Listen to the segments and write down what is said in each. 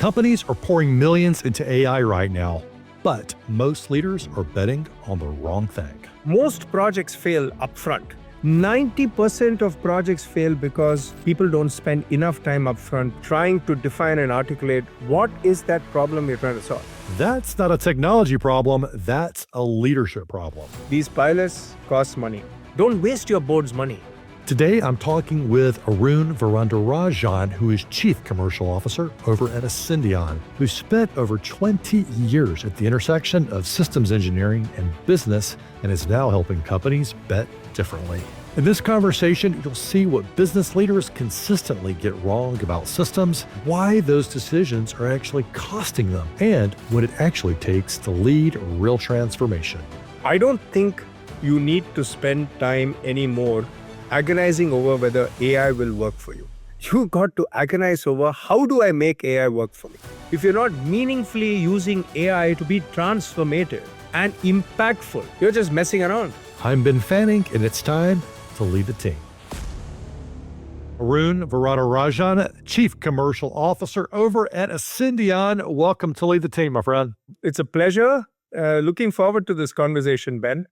Companies are pouring millions into AI right now, but most leaders are betting on the wrong thing. Most projects fail upfront. 90% of projects fail because people don't spend enough time upfront trying to define and articulate what is that problem you're trying to solve. That's not a technology problem, that's a leadership problem. These pilots cost money. Don't waste your board's money. Today, I'm talking with Arun Varadarajan, who is Chief Commercial Officer over at Ascendion, who spent over 20 years at the intersection of systems engineering and business and is now helping companies bet differently. In this conversation, you'll see what business leaders consistently get wrong about systems, why those decisions are actually costing them, and what it actually takes to lead real transformation. I don't think you need to spend time anymore agonizing over whether AI will work for you. You got to agonize over how do I make AI work for me? If you're not meaningfully using AI to be transformative and impactful, you're just messing around. I'm Ben Fanning, and it's time to lead the team. Arun Varadarajan, Chief Commercial Officer over at Ascendion. Welcome to Lead the Team, my friend. It's a pleasure. Looking forward to this conversation, Ben.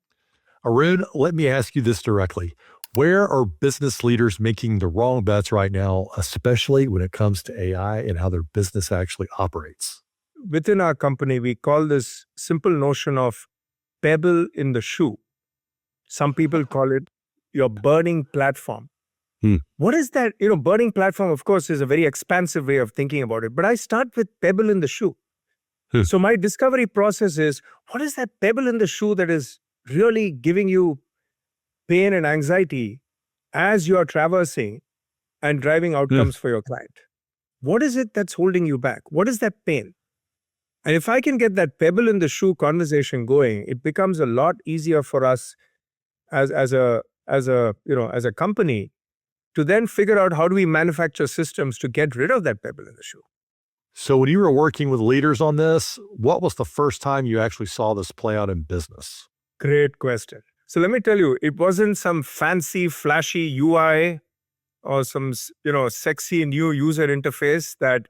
Arun, let me ask you this directly. Where are business leaders making the wrong bets right now, especially when it comes to AI and how their business actually operates? Within our company, we call this simple notion of pebble in the shoe. Some people call it your burning platform. What is that? Burning platform, of course, is a very expansive way of thinking about it. But I start with pebble in the shoe. So my discovery process is, what is that pebble in the shoe that is really giving you pain and anxiety as you are traversing and driving outcomes for your client? What is it that's holding you back? What is that pain? And if I can get that pebble in the shoe conversation going, it becomes a lot easier for us as a company to then figure out how do we manufacture systems to get rid of that pebble in the shoe. So when you were working with leaders on this, what was the first time you actually saw this play out in business? Great question. So let me tell you, it wasn't some fancy, flashy UI or some, sexy new user interface that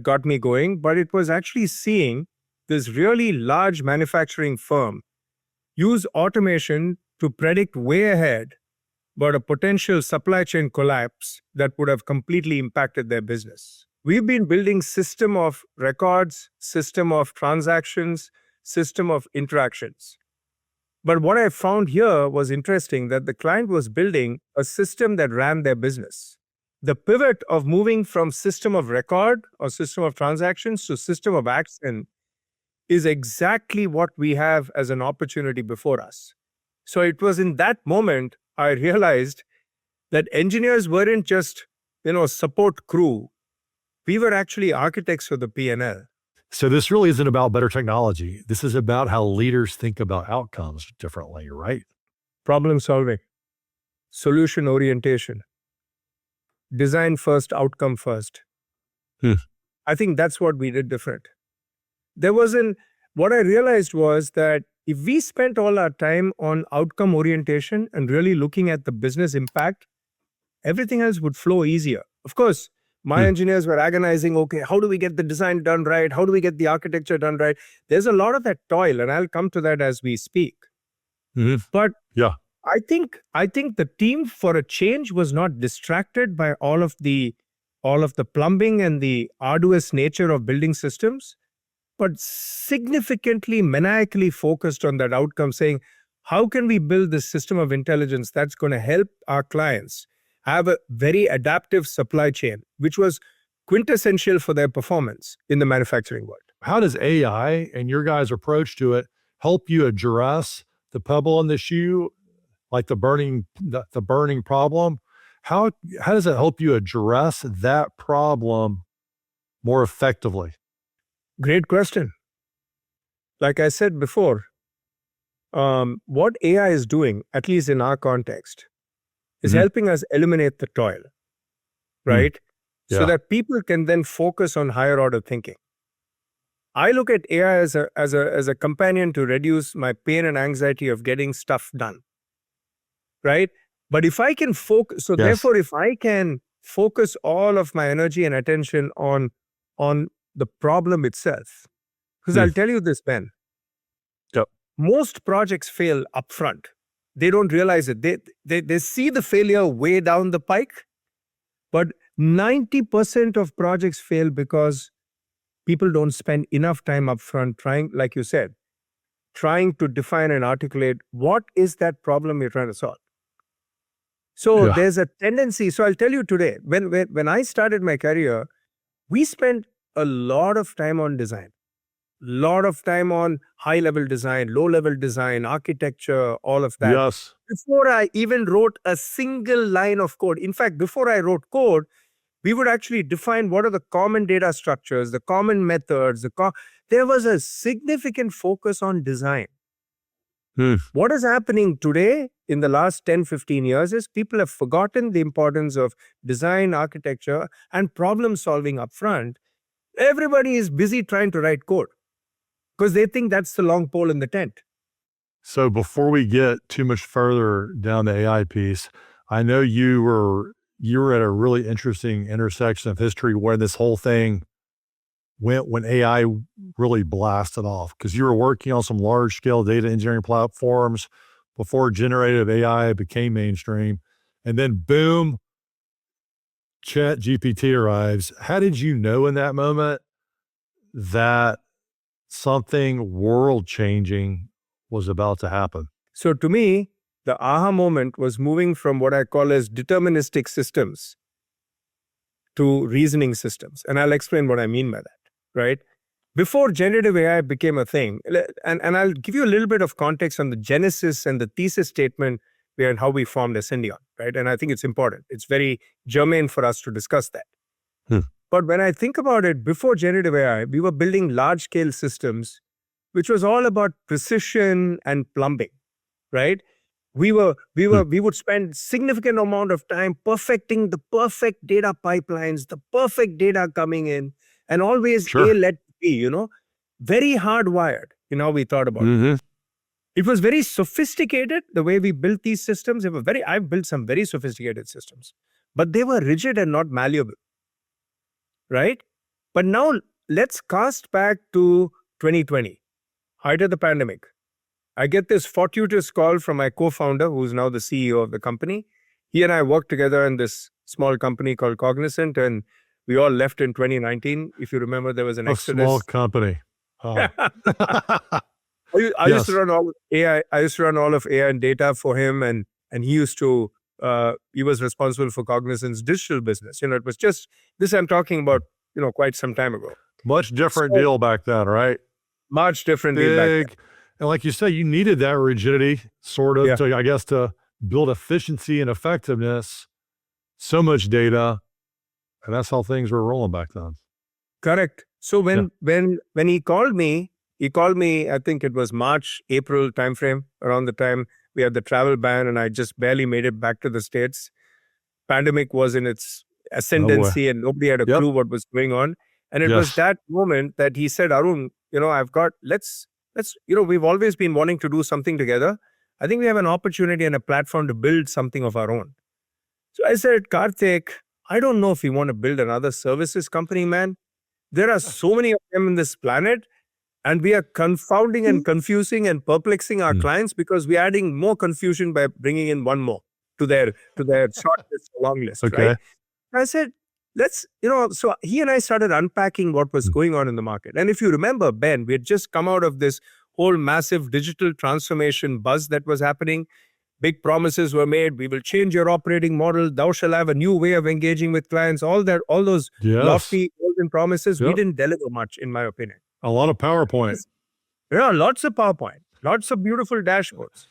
got me going, but it was actually seeing this really large manufacturing firm use automation to predict way ahead about a potential supply chain collapse that would have completely impacted their business. We've been building system of records, system of transactions, system of interactions. But what I found here was interesting that the client was building a system that ran their business. The pivot of moving from system of record or system of transactions to system of action is exactly what we have as an opportunity before us. So it was in that moment I realized that engineers weren't just, support crew. We were actually architects of the P&L. So this really isn't about better technology. This is about how leaders think about outcomes differently, right? Problem solving, solution orientation, design first, outcome first. I think that's what we did different. What I realized was that if we spent all our time on outcome orientation and really looking at the business impact, everything else would flow easier. Of course, my engineers were agonizing, okay, how do we get the design done right? How do we get the architecture done right? There's a lot of that toil, and I'll come to that as we speak. But I think the team for a change was not distracted by all of the plumbing and the arduous nature of building systems, but significantly maniacally focused on that outcome, saying, how can we build this system of intelligence that's going to help our clients have a very adaptive supply chain, which was quintessential for their performance in the manufacturing world. How does AI and your guys' approach to it help you address the pebble in the shoe, like the burning problem? How does it help you address that problem more effectively? Great question. Like I said before, what AI is doing, at least in our context, is helping us eliminate the toil, right? So that people can then focus on higher order thinking. I look at AI as a companion to reduce my pain and anxiety of getting stuff done, right? But if I can focus, therefore, if I can focus all of my energy and attention on the problem itself. Because I'll tell you this, Ben. Yep. Most projects fail upfront. They don't realize it. They see the failure way down the pike, but 90% of projects fail because people don't spend enough time upfront trying, like you said, trying to define and articulate what is that problem you're trying to solve. So there's a tendency. So I'll tell you today, when I started my career, we spent a lot of time on design, lot of time on high-level design, low-level design, architecture, all of that. Yes. Before I even wrote a single line of code. In fact, before I wrote code, we would actually define what are the common data structures, the common methods. There was a significant focus on design. What is happening today in the last 10, 15 years is people have forgotten the importance of design, architecture, and problem solving upfront. Everybody is busy trying to write code because they think that's the long pole in the tent. So before we get too much further down the AI piece, I know you were at a really interesting intersection of history where this whole thing went when AI really blasted off, because you were working on some large scale data engineering platforms before generative AI became mainstream. And then boom, Chat GPT arrives. How did you know in that moment that something world changing was about to happen? So to me, the aha moment was moving from what I call as deterministic systems to reasoning systems. And I'll explain what I mean by that, right? Before generative AI became a thing, and I'll give you a little bit of context on the genesis and the thesis statement behind how we formed Ascendion, right? And I think it's important. It's very germane for us to discuss that. But when I think about it, before generative AI, we were building large-scale systems, which was all about precision and plumbing, right? We would spend significant amount of time perfecting the perfect data pipelines, the perfect data coming in, and always A led B, very hardwired in how we thought about it. It was very sophisticated, the way we built these systems. I've built some very sophisticated systems, but they were rigid and not malleable, right? But now let's cast back to 2020, height of the pandemic. I get this fortuitous call from my co-founder, who's now the CEO of the company. He and I worked together in this small company called Cognizant, and we all left in 2019. If you remember, there was an exodus. A small company. Oh. I used to run all of AI. I used to run all of AI and data for him, and he was responsible for Cognizant's digital business. It was just this. I'm talking about quite some time ago. Much different deal back then, right? Much different deal back then. And like you say, you needed that rigidity, sort of, to build efficiency and effectiveness. So much data, and that's how things were rolling back then. Correct. So when he called me, I think it was March, April timeframe, around the time we had the travel ban, and I just barely made it back to the States. Pandemic was in its ascendancy, and nobody had a clue what was going on. And it was that moment that he said, Arun, we've always been wanting to do something together. I think we have an opportunity and a platform to build something of our own. So I said, Karthik, I don't know if we want to build another services company, man. There are so many of them in this planet, and we are confounding and confusing and perplexing our clients because we're adding more confusion by bringing in one more to their short list, long list, right? I said, so he and I started unpacking what was going on in the market. And if you remember, Ben, we had just come out of this whole massive digital transformation buzz that was happening. Big promises were made. We will change your operating model. Thou shalt have a new way of engaging with clients. All those lofty golden promises, we didn't deliver much, in my opinion. A lot of PowerPoint. Yeah, lots of PowerPoint, lots of beautiful dashboards.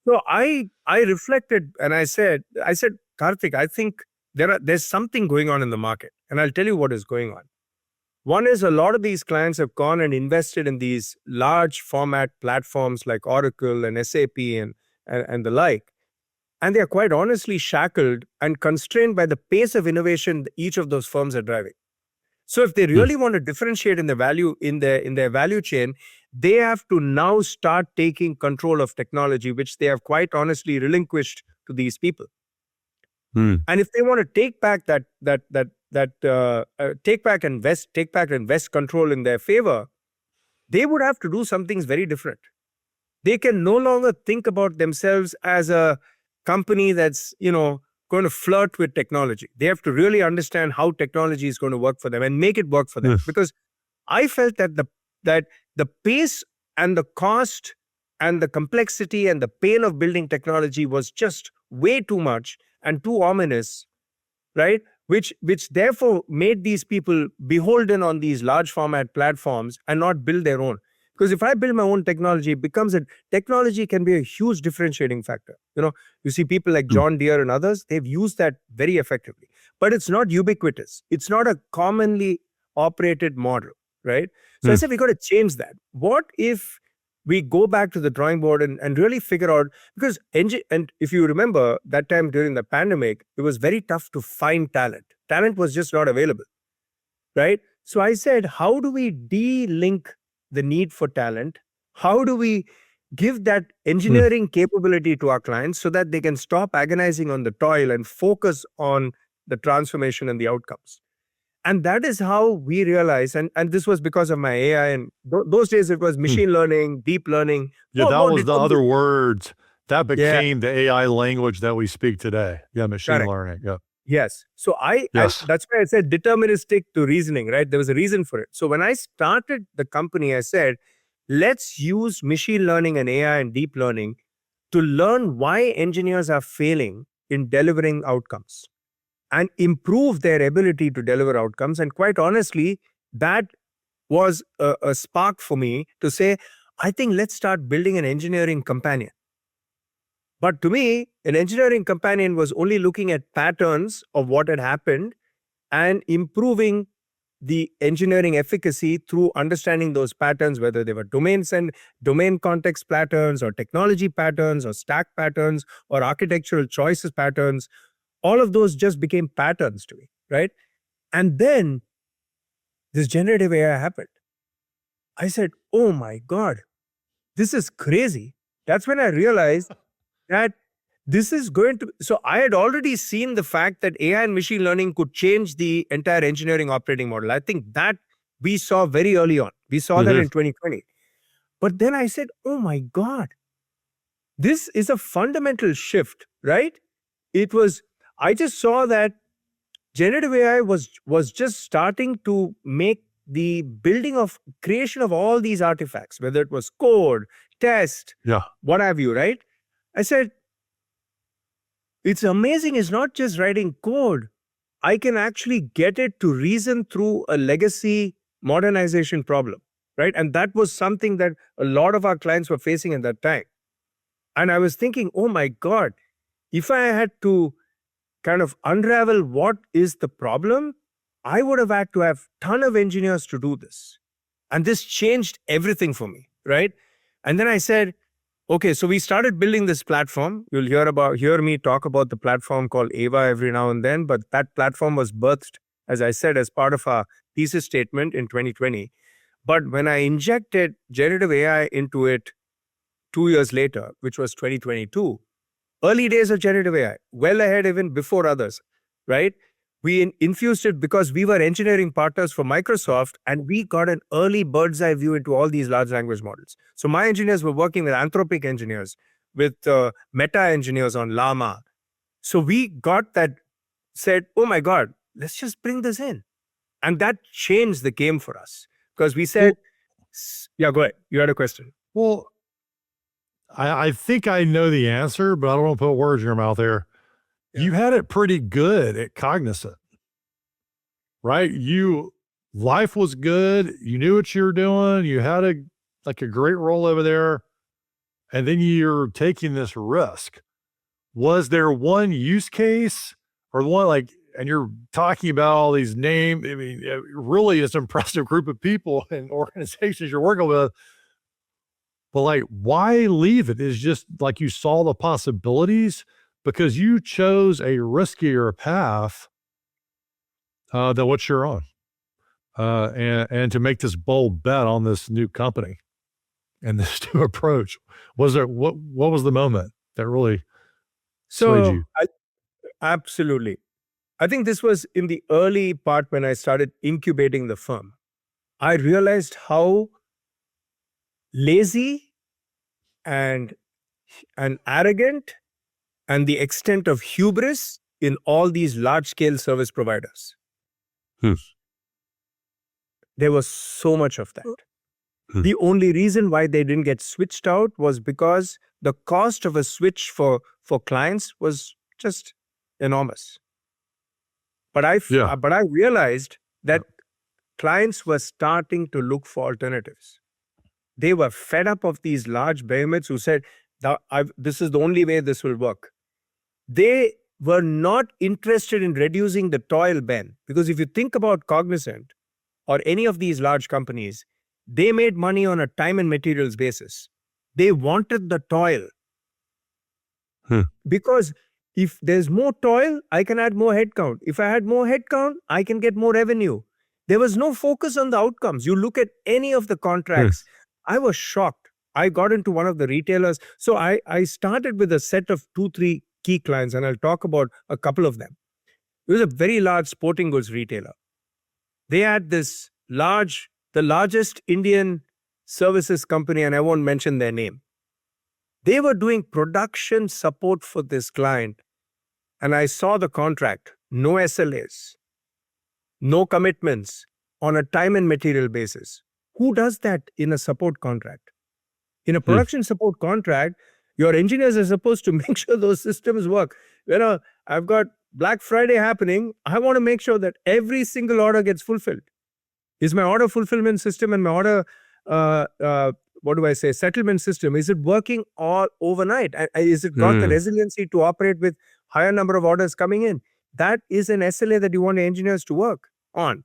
So I reflected and I said, Karthik, I think there's something going on in the market. And I'll tell you what is going on. One is a lot of these clients have gone and invested in these large format platforms like Oracle and SAP and the like. And they are quite honestly shackled and constrained by the pace of innovation each of those firms are driving. So if they really want to differentiate in the value in their value chain, they have to now start taking control of technology, which they have quite honestly relinquished to these people. And if they want to take back that take back and vest control in their favor, they would have to do some things very different. They can no longer think about themselves as a company that's, going to flirt with technology. They have to really understand how technology is going to work for them and make it work for them. Yes. Because I felt that the pace and the cost and the complexity and the pain of building technology was just way too much and too ominous, right? Which therefore made these people beholden on these large format platforms and not build their own. Because if I build my own technology, technology can be a huge differentiating factor. You see people like John Deere and others, they've used that very effectively. But it's not ubiquitous. It's not a commonly operated model, right? So I said, we got to change that. What if we go back to the drawing board and really figure out, because and if you remember that time during the pandemic, it was very tough to find talent. Talent was just not available, right? So I said, how do we de-link the need for talent? How do we give that engineering capability to our clients so that they can stop agonizing on the toil and focus on the transformation and the outcomes? And that is how we realized, and this was because of my AI, and those days it was machine learning, deep learning. Yeah, that was the other words. That became the AI language that we speak today. Yeah, machine learning. Yeah. Yes. So that's why I said deterministic to reasoning, right? There was a reason for it. So when I started the company, I said, let's use machine learning and AI and deep learning to learn why engineers are failing in delivering outcomes and improve their ability to deliver outcomes. And quite honestly, that was a spark for me to say, I think let's start building an engineering companion. But to me, an engineering companion was only looking at patterns of what had happened and improving the engineering efficacy through understanding those patterns, whether they were domain context patterns or technology patterns or stack patterns or architectural choices patterns. All of those just became patterns to me, right? And then this generative AI happened. I said, oh my God, this is crazy. That's when I realized that this is going to... So I had already seen the fact that AI and machine learning could change the entire engineering operating model. I think that we saw very early on. We saw that in 2020. But then I said, oh my God, this is a fundamental shift, right? I just saw that generative AI was just starting to make the creation of all these artifacts, whether it was code, test, what have you, right? I said, it's amazing. It's not just writing code. I can actually get it to reason through a legacy modernization problem, right? And that was something that a lot of our clients were facing at that time. And I was thinking, oh my God, if I had to kind of unravel what is the problem, I would have had to have a ton of engineers to do this. And this changed everything for me, right? And then I said, okay, so we started building this platform. You'll hear me talk about the platform called Ava every now and then, but that platform was birthed, as I said, as part of our thesis statement in 2020. But when I injected generative AI into it 2 years later, which was 2022, early days of generative AI, well ahead even before others, right? We infused it because we were engineering partners for Microsoft, and we got an early bird's eye view into all these large language models. So my engineers were working with Anthropic engineers, with Meta engineers on Llama. So we got that, said, oh my God, let's just bring this in. And that changed the game for us. Because we said, yeah, go ahead. You had a question. Well, I think I know the answer, but I don't want to put words in your mouth there. Yeah. You had it pretty good at Cognizant, right? Life was good. You knew what you were doing. You had a great role over there. And then you're taking this risk. Was there one use case or one and you're talking about all these names? I mean, really it's an impressive group of people and organizations you're working with. But why leave it? Is just you saw the possibilities because you chose a riskier path than what you're on, and to make this bold bet on this new company and this new approach. What was the moment that really swayed you? Absolutely. I think this was in the early part when I started incubating the firm. I realized how lazy and arrogant and the extent of hubris in all these large-scale service providers. Hmm. There was so much of that. Hmm. The only reason why they didn't get switched out was because the cost of a switch for clients was just enormous. But I realized that clients were starting to look for alternatives. They were fed up of these large behemoths who said, this is the only way this will work. They were not interested in reducing the toil, Ben, because if you think about Cognizant or any of these large companies, they made money on a time and materials basis. They wanted the toil. Because if there's more toil, I can add more headcount. If I had more headcount, I can get more revenue. There was no focus on the outcomes. You look at any of the contracts, I was shocked. I got into one of the retailers. So I started with a set of 2-3 key clients, and I'll talk about a couple of them. It was a very large sporting goods retailer. They had the largest Indian services company, and I won't mention their name. They were doing production support for this client, and I saw the contract, no SLAs, no commitments on a time and material basis. Who does that in a support contract? In a production support contract, your engineers are supposed to make sure those systems work. I've got Black Friday happening. I want to make sure that every single order gets fulfilled. Is my order fulfillment system and my order, settlement system, is it working all overnight? Is it got the resiliency to operate with higher number of orders coming in? That is an SLA that you want engineers to work on.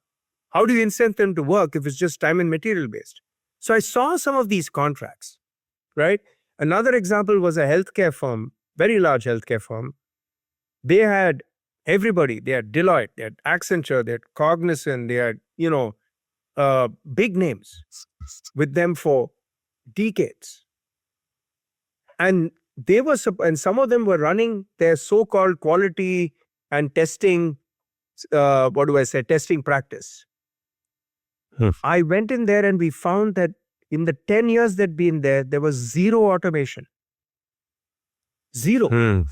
How do you incent them to work if it's just time and material based? So I saw some of these contracts, right? Another example was a healthcare firm, very large healthcare firm. They had everybody. They had Deloitte, they had Accenture, they had Cognizant, they had, big names with them for decades. And some of them were running their so-called quality and testing, testing practice. I went in there and we found that in the 10 years that been there was zero automation. Zero.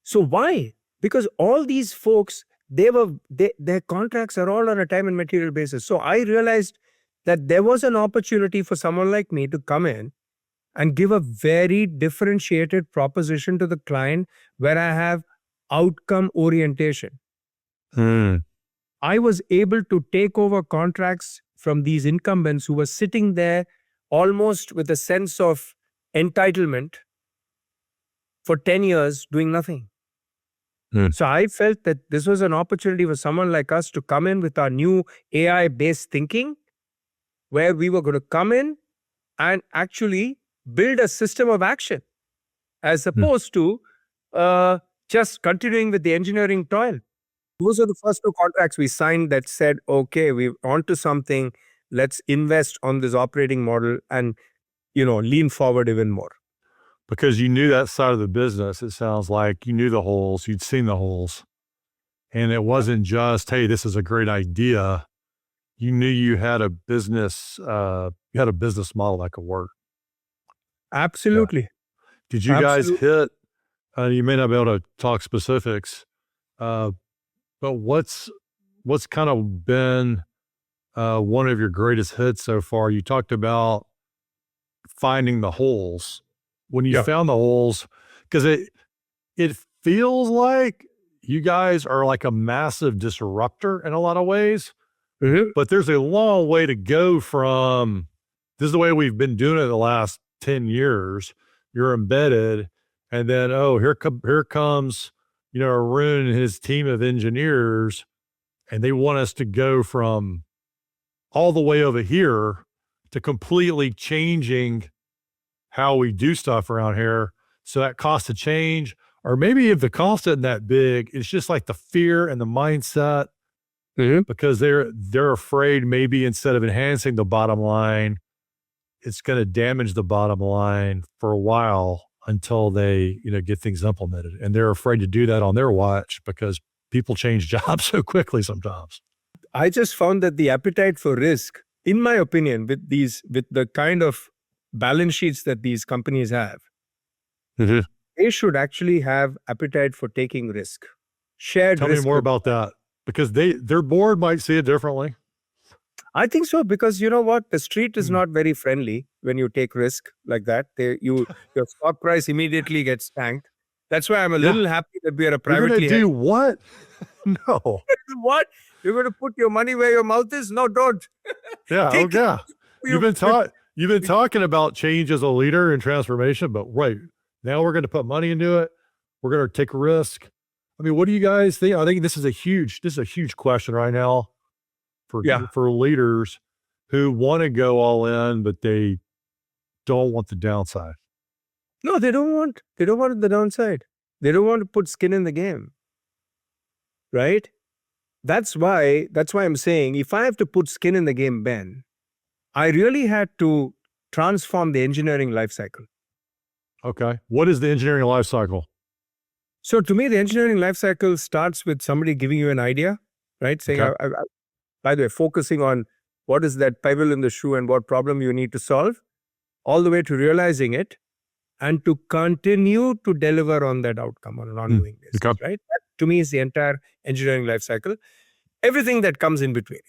So why? Because all these folks, their contracts are all on a time and material basis. So I realized that there was an opportunity for someone like me to come in and give a very differentiated proposition to the client where I have outcome orientation. I was able to take over contracts from these incumbents who were sitting there almost with a sense of entitlement for 10 years doing nothing. So I felt that this was an opportunity for someone like us to come in with our new AI-based thinking, where we were going to come in and actually build a system of action as opposed to just continuing with the engineering toil. Those are the first 2 contracts we signed that said, okay, we're onto something. Let's invest on this operating model and, lean forward even more. Because you knew that side of the business, it sounds like you knew the holes, you'd seen the holes. And it wasn't just, hey, this is a great idea. You knew you had a business, model that could work. Absolutely. Yeah. Did you guys hit, you may not be able to talk specifics, but what's kind of been one of your greatest hits so far? You talked about finding the holes. When you found the holes, because it feels like you guys are like a massive disruptor in a lot of ways, but there's a long way to go from this is the way we've been doing it the last 10 years. You're embedded, and then, here comes, Arun and his team of engineers, and they want us to go from all the way over here to completely changing how we do stuff around here. So that cost of change, or maybe if the cost isn't that big, it's just like the fear and the mindset, because they're afraid maybe instead of enhancing the bottom line, it's going to damage the bottom line for a while until they, get things implemented. And they're afraid to do that on their watch because people change jobs so quickly sometimes. I just found that the appetite for risk, in my opinion, with the kind of balance sheets that these companies have, Mhm. they should actually have appetite for taking risk. Shared Tell me risk. more about that, because their board might see it differently. I think so, because you know what? The street is Hmm. not very friendly when you take risk like that. Your stock price immediately gets tanked. That's why I'm a Yeah. little happy that we are a You're going to privately do held. what? No. What? You're going to put your money where your mouth is? No, don't. Yeah. Oh, Take it. yeah. You've been talking about change as a leader and transformation, but right now we're going to put money into it. We're going to take a risk. I mean, what do you guys think? I think this is a huge question right now Yeah. for leaders who want to go all in, but they don't want the downside. No, they don't want the downside. They don't want to put skin in the game. Right? That's why I'm saying, if I have to put skin in the game, Ben, I really had to transform the engineering lifecycle. Okay. What is the engineering life cycle? So to me, the engineering lifecycle starts with somebody giving you an idea, right? Saying, Okay. by the way, focusing on what is that pebble in the shoe and what problem you need to solve, all the way to realizing it and to continue to deliver on that outcome on an ongoing basis, Okay. right? That, to me, is the entire engineering lifecycle. Everything that comes in between,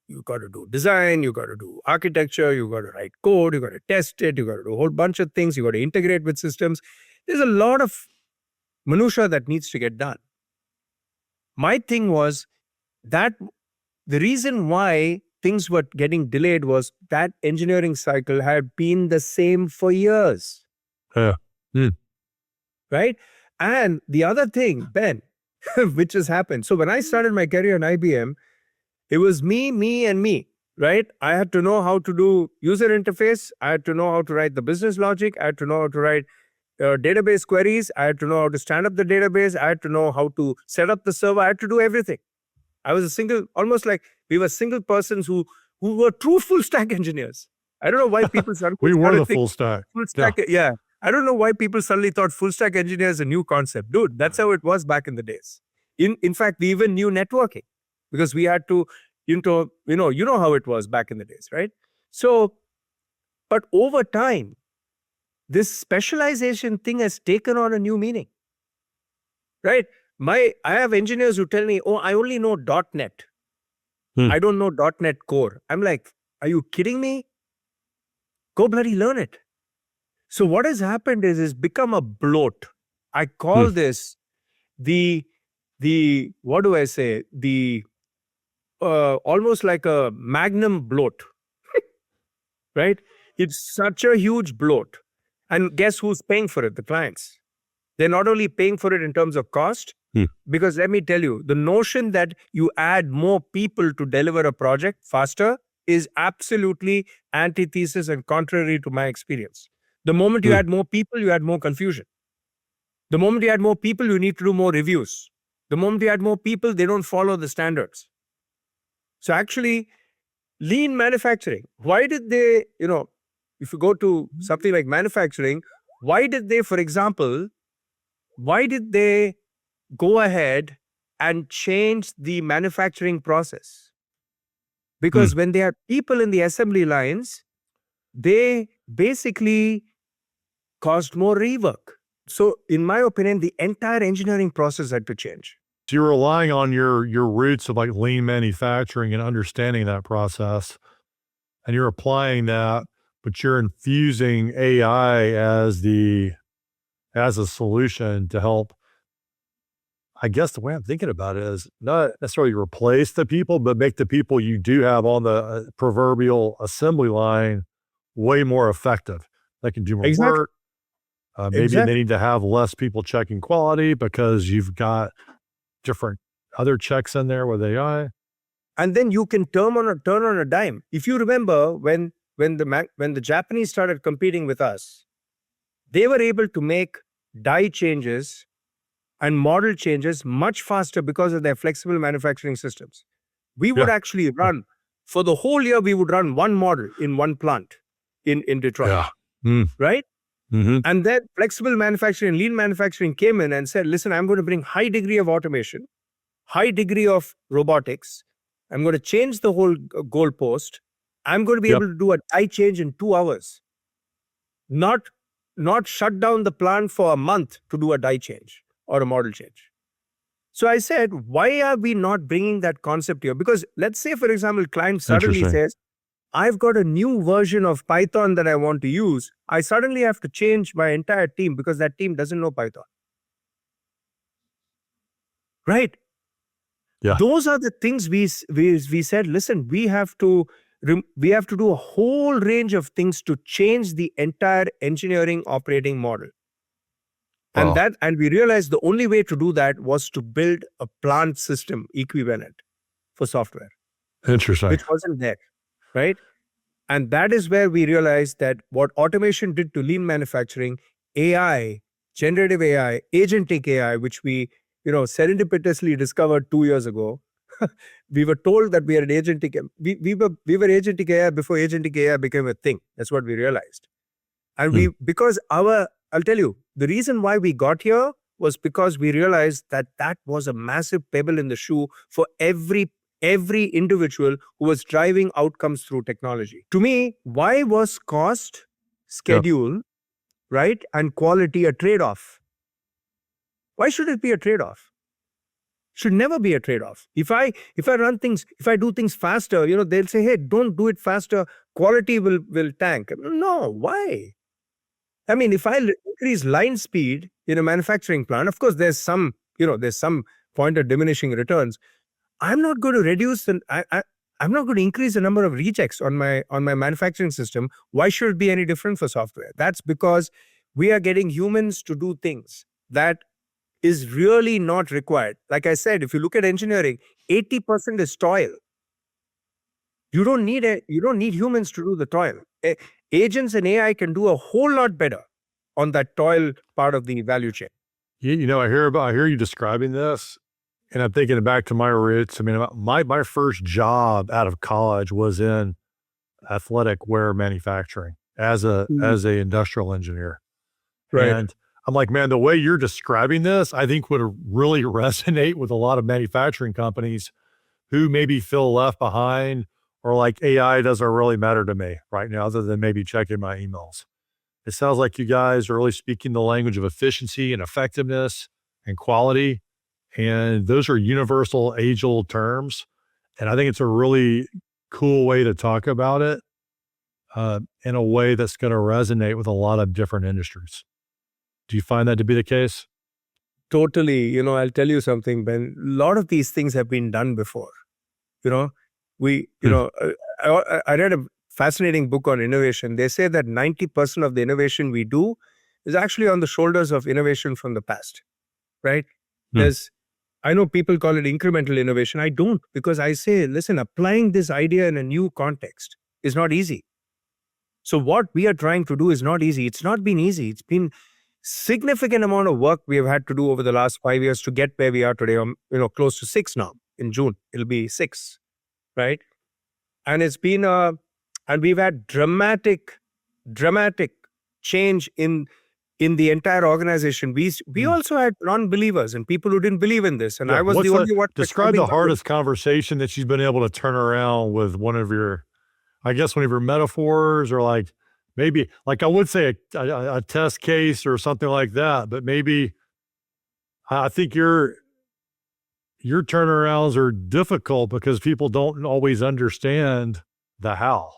you got to do design, you got to do architecture, you got to write code, you got to test it, you got to do a whole bunch of things, you got to integrate with systems. There's a lot of minutia that needs to get done. My thing was that the reason why things were getting delayed was that engineering cycle had been the same for years. Yeah. Right? And the other thing, Ben, which has happened. So when I started my career in IBM, it was me, and me, right? I had to know how to do user interface. I had to know how to write the business logic. I had to know how to write database queries. I had to know how to stand up the database. I had to know how to set up the server. I had to do everything. I was almost like we were single persons who were true full stack engineers. I don't know why people suddenly We were the thinking full stack. full stack. Yeah. I don't know why people suddenly thought full stack engineer is a new concept. Dude, that's how it was back in the days. In fact, we even knew networking because we had to, you know how it was back in the days, right? So, but over time, this specialization thing has taken on a new meaning, right? I have engineers who tell me, oh, I only know .NET. I don't know .NET Core. I'm like, are you kidding me? Go bloody learn it. So what has happened is it's become a bloat. I call this the what do I say? The almost like a magnum bloat, right? It's such a huge bloat. And guess who's paying for it? The clients. They're not only paying for it in terms of cost, because let me tell you, the notion that you add more people to deliver a project faster is absolutely antithesis and contrary to my experience. The moment you add more people, you add more confusion. The moment you add more people, you need to do more reviews. The moment you add more people, they don't follow the standards. So actually, lean manufacturing, why did they, if you go to something like manufacturing, why did they, for example, go ahead and change the manufacturing process? Because when there are people in the assembly lines, they basically caused more rework. So in my opinion, the entire engineering process had to change. So you're relying on your roots of like lean manufacturing and understanding that process, and you're applying that, but you're infusing AI as a solution to help. I guess the way I'm thinking about it is not necessarily replace the people, but make the people you do have on the proverbial assembly line way more effective. They can do more work. Maybe they need to have less people checking quality because you've got different other checks in there with AI. And then you can turn on a dime. If you remember when the Japanese started competing with us, they were able to make die changes and model changes much faster because of their flexible manufacturing systems. We would actually run, for the whole year, we would run one model in one plant in Detroit, right? And then flexible manufacturing, lean manufacturing came in and said, listen, I'm going to bring high degree of automation. high degree of robotics. I'm going to change the whole goalpost. I'm going to be Yep. able to do a die change in 2 hours. Not shut down the plant for a month to do a die change or a model change. So I said, why are we not bringing that concept here? Because let's say, for example, client suddenly Interesting. says, I've got a new version of Python that I want to use. I suddenly have to change my entire team because that team doesn't know Python. Right? Yeah. Those are the things we said, listen, we have to do a whole range of things to change the entire engineering operating model. Wow. And we realized the only way to do that was to build a plant system equivalent for software, Interesting. which wasn't there, right? And that is where we realized that what automation did to lean manufacturing, AI, generative AI, agentic AI, which we serendipitously discovered 2 years ago. We were told that we are an agentic. We were agentic AI before agentic AI became a thing. That's what we realized. And because I'll tell you, the reason why we got here was because we realized that was a massive pebble in the shoe for every individual who was driving outcomes through technology. To me, why was cost, schedule, right, and quality a trade-off? Why should it be a trade-off? Should never be a trade-off. If I do things faster, they'll say, hey, don't do it faster. Quality will tank. No, why? I mean, if I increase line speed in a manufacturing plant, of course, there's some point of diminishing returns. I'm not going to reduce I'm not going to increase the number of rejects on my manufacturing system. Why should it be any different for software? That's because we are getting humans to do things that is really not required. Like I said, if you look at engineering, 80% is toil. You don't need humans to do the toil. Agents and AI can do a whole lot better on that toil part of the value chain. I hear you describing this, and I'm thinking back to my roots. I mean, my first job out of college was in athletic wear manufacturing as a industrial engineer. Right. And I'm like, man, the way you're describing this, I think would really resonate with a lot of manufacturing companies who maybe feel left behind, or like AI doesn't really matter to me right now, other than maybe checking my emails. It sounds like you guys are really speaking the language of efficiency and effectiveness and quality. And those are universal age-old terms. And I think it's a really cool way to talk about it in a way that's going to resonate with a lot of different industries. Do you find that to be the case? Totally. I'll tell you something, Ben. A lot of these things have been done before. I read a fascinating book on innovation. They say that 90% of the innovation we do is actually on the shoulders of innovation from the past, right? I know people call it incremental innovation. I don't, because I say, listen, applying this idea in a new context is not easy. So what we are trying to do is not easy. It's not been easy. It's been significant amount of work we have had to do over the last 5 years to get where we are today. Close to 6 now. In June, it'll be 6, right? And it's been and we've had dramatic change in the entire organization. We also had non-believers and people who didn't believe in this. And I was the only one. Describe the hardest conversation that you've been able to turn around with one of your metaphors, or like maybe, like I would say a test case or something like that, but maybe I think your turnarounds are difficult because people don't always understand the how.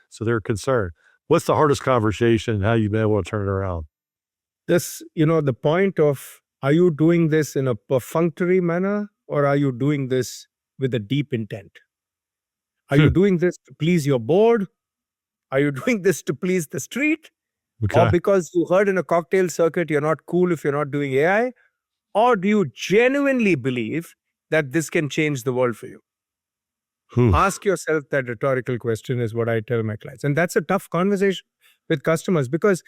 So they're concerned. What's the hardest conversation? How you've been able to turn it around? This, the point of, are you doing this in a perfunctory manner, or are you doing this with a deep intent? Are you doing this to please your board? Are you doing this to please the street? Okay. Or because you heard in a cocktail circuit you're not cool if you're not doing AI? Or do you genuinely believe that this can change the world for you? Ask yourself that rhetorical question, is what I tell my clients. And that's a tough conversation with customers, because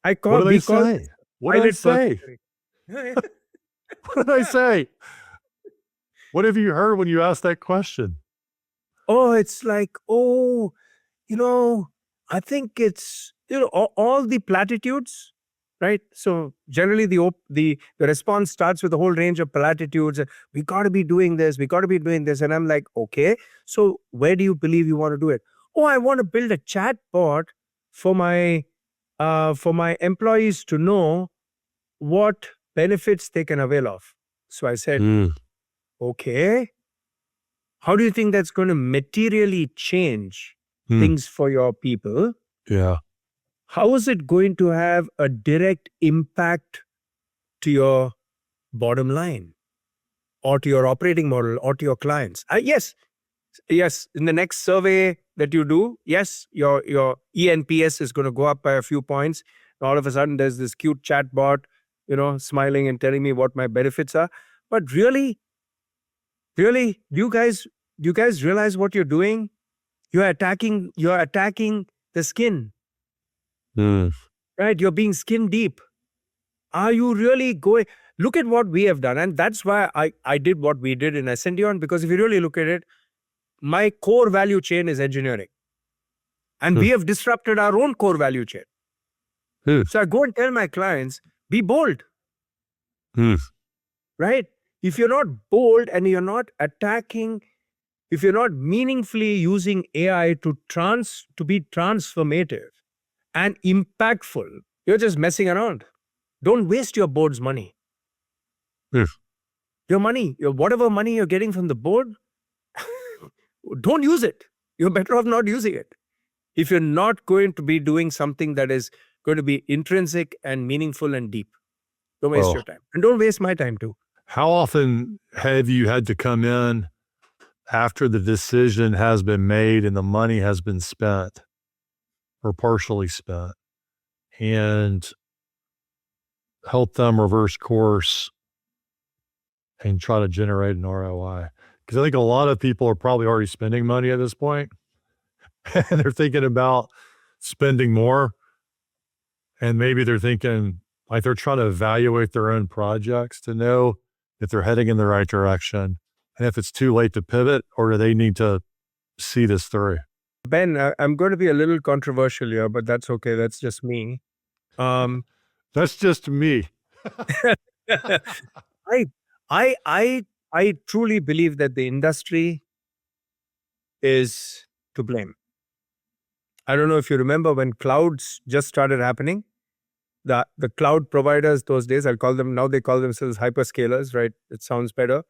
I call What do they say? What did I say? What did I say? What have you heard when you ask that question? Oh, it's like, I think it's, all the platitudes, right? So generally the response starts with a whole range of platitudes. We got to be doing this. We got to be doing this. And I'm like, okay, so where do you believe you want to do it? Oh, I want to build a chat bot for my employees to know what benefits they can avail of. So I said, okay, how do you think that's going to materially change things for your people? Yeah. How is it going to have a direct impact to your bottom line or to your operating model or to your clients? Yes. In the next survey that you do, yes, your ENPS is going to go up by a few points. All of a sudden, there's this cute chat bot, smiling and telling me what my benefits are. But really, do you guys realize what you're doing? You're attacking the skin. Right? You're being skin deep. Are you really going? Look at what we have done. And that's why I did what we did in Ascendion, because if you really look at it, my core value chain is engineering. And we have disrupted our own core value chain. So I go and tell my clients, be bold. Right? If you're not bold and you're not attacking, if you're not meaningfully using AI to be transformative and impactful, you're just messing around. Don't waste your board's money. Your money, whatever money you're getting from the board, don't use it. You're better off not using it. If you're not going to be doing something that is going to be intrinsic and meaningful and deep, don't waste your time. And don't waste my time too. How often have you had to come in after the decision has been made and the money has been spent or partially spent and help them reverse course and try to generate an ROI? Because I think a lot of people are probably already spending money at this point and they're thinking about spending more. And maybe they're thinking, like, they're trying to evaluate their own projects to know if they're heading in the right direction and if it's too late to pivot, or do they need to see this through? Ben, I'm going to be a little controversial here, but that's okay. That's just me. That's just me. I truly believe that the industry is to blame. I don't know if you remember when clouds just started happening. The cloud providers those days, I'll call them, now they call themselves hyperscalers, right? It sounds better.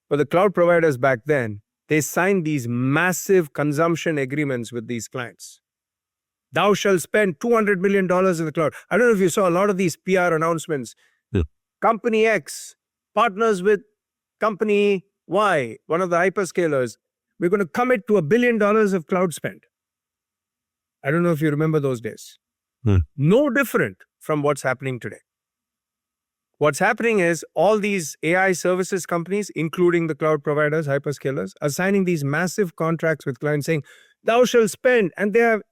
But the cloud providers back then, they signed these massive consumption agreements with these clients. Thou shalt spend $200 million in the cloud. I don't know if you saw a lot of these PR announcements. Yeah. Company X partners with company Y, one of the hyperscalers. We're going to commit to $1 billion of cloud spend. I don't know if you remember those days. No different from what's happening today. What's happening is all these AI services companies, including the cloud providers, hyperscalers, are signing these massive contracts with clients saying, thou shalt spend. And they are,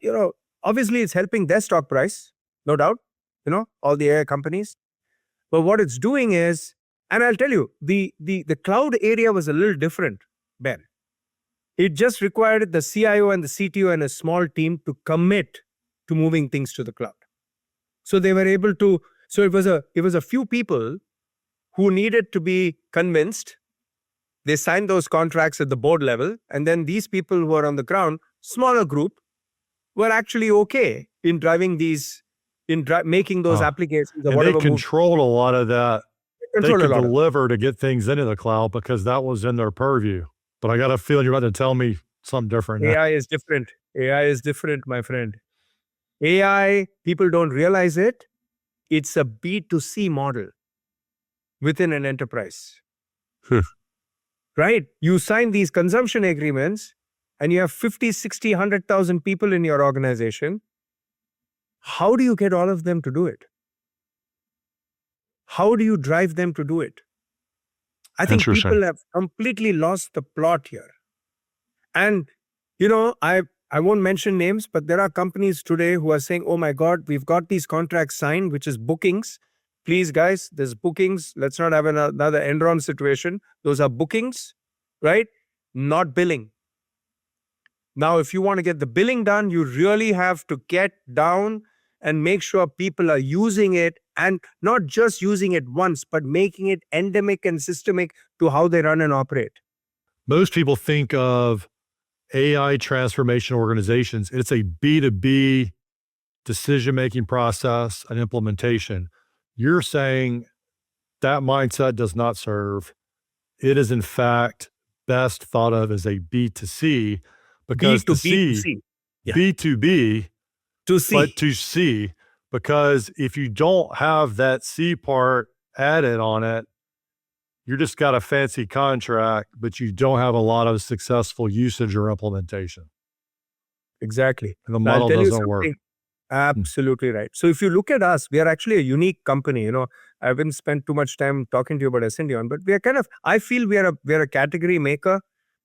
obviously it's helping their stock price, no doubt, all the AI companies. But what it's doing is, and I'll tell you, the cloud area was a little different, Ben. It just required the CIO and the CTO and a small team to commit to moving things to the cloud. So they were able to, so it was a few people who needed to be convinced. They signed those contracts at the board level, and then these people who are on the ground, smaller group, were actually okay in driving these, making those applications. Or whatever they controlled a lot of that. They could deliver to get things into the cloud because that was in their purview. But I got a feeling you're about to tell me something different. AI is different. AI is different, my friend. AI, people don't realize it. It's a B2C model within an enterprise. Right? You sign these consumption agreements and you have 50, 60, 100,000 people in your organization. How do you get all of them to do it? How do you drive them to do it? I think people have completely lost the plot here. And, I won't mention names, but there are companies today who are saying, oh my God, we've got these contracts signed, which is bookings. Please, guys, there's bookings. Let's not have another Enron situation. Those are bookings, right? Not billing. Now, if you want to get the billing done, you really have to get down and make sure people are using it, and not just using it once, but making it endemic and systemic to how they run and operate. Most people think of AI transformation organizations, it's a B2B decision-making process and implementation. You're saying that mindset does not serve. It is, in fact, best thought of as a B2C, because to C, Yeah. B2B, To C. but to C, because if you don't have that C part added on it, you just got a fancy contract, but you don't have a lot of successful usage or implementation. Exactly. And the Now, I'll model tell you doesn't work. something. Absolutely right. So if you look at us, we are actually a unique company. I haven't spent too much time talking to you about Ascendion, but we are I feel we are a category maker,